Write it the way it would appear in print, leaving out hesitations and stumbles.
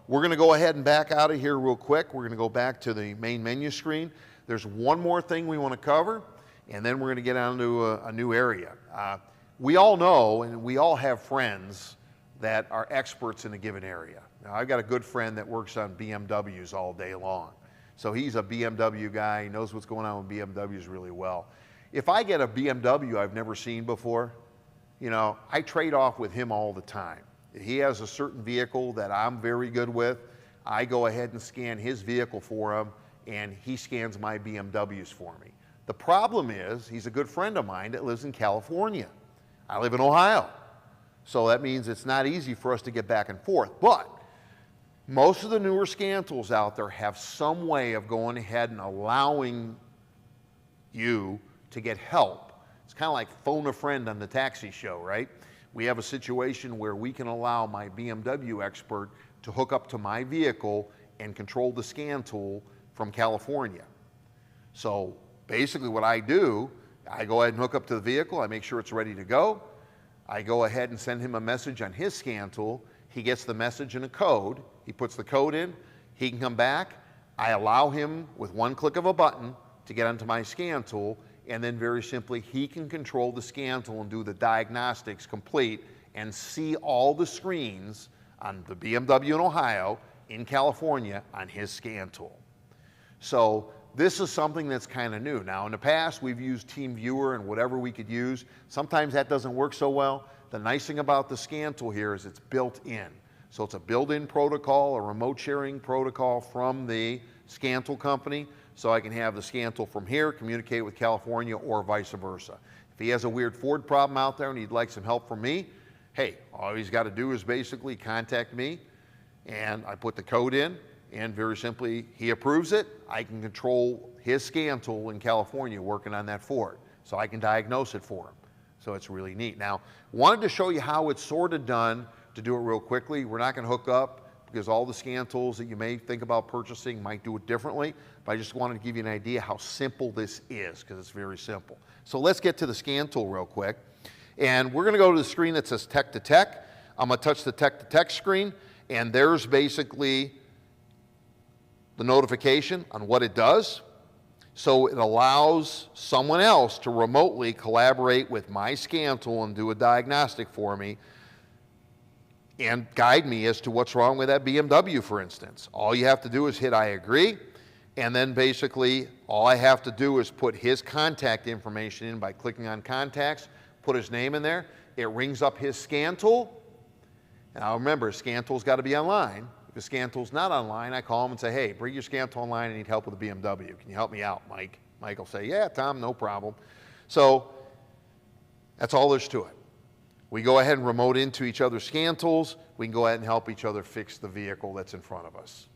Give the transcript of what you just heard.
we're going to go ahead and back out of here real quick. We're going to go back to the main menu screen. There's one more thing we want to cover, and then we're going to get on to a new area. We all know, and we all have friends that are experts in a given area. Now, I've got a good friend that works on BMWs all day long. So he's a BMW guy, he knows what's going on with BMWs really well. If I get a BMW I've never seen before, you know, I trade off with him all the time. He has a certain vehicle that I'm very good with. I go ahead and scan his vehicle for him, and he scans my BMWs for me. The problem is, he's a good friend of mine that lives in California. I live in Ohio. So that means it's not easy for us to get back and forth. But most of the newer scan tools out there have some way of going ahead and allowing you to get help. It's kind of like phone a friend on the taxi show, right? We have a situation where we can allow my BMW expert to hook up to my vehicle and control the scan tool from California. So basically what I do, I go ahead and hook up to the vehicle, I make sure it's ready to go. I go ahead and send him a message on his scan tool. He gets the message and a code. He puts the code in, he can come back. I allow him with one click of a button to get onto my scan tool, and then very simply he can control the scan tool and do the diagnostics complete and see all the screens on the BMW in Ohio, in California, on his scan tool. So this is something that's kind of new. Now in the past we've used TeamViewer and whatever we could use. Sometimes that doesn't work so well. The nice thing about the scan tool here is it's built in. So it's a built-in protocol, a remote sharing protocol from the scan tool company, so I can have the scan tool from here communicate with California or vice versa. If he has a weird Ford problem out there and he'd like some help from me, hey, all he's got to do is basically contact me, and I put the code in, and very simply he approves it. I can control his scan tool in California working on that Ford, so I can diagnose it for him. So it's really neat. Now, wanted to show you how it's sort of done. To do it real quickly, we're not going to hook up because all the scan tools that you may think about purchasing might do it differently, but I just wanted to give you an idea how simple this is, because it's very simple. So let's get to the scan tool real quick, and we're going to go to the screen that says Tech to Tech. I'm going to touch the Tech to Tech screen, and there's basically the notification on what it does. So it allows someone else to remotely collaborate with my scan tool and do a diagnostic for me and guide me as to what's wrong with that BMW, for instance. All you have to do is hit I agree, and then basically all I have to do is put his contact information in by clicking on contacts, put his name in there, it rings up his scan tool. Now remember, scan tool's got to be online. If the scan tool's not online, I call him and say, hey, bring your scan tool online, I need help with the BMW. Can you help me out, Mike? Mike will say, yeah, Tom, no problem. So that's all there's to it. We go ahead and remote into each other's scan tools. We can go ahead and help each other fix the vehicle that's in front of us.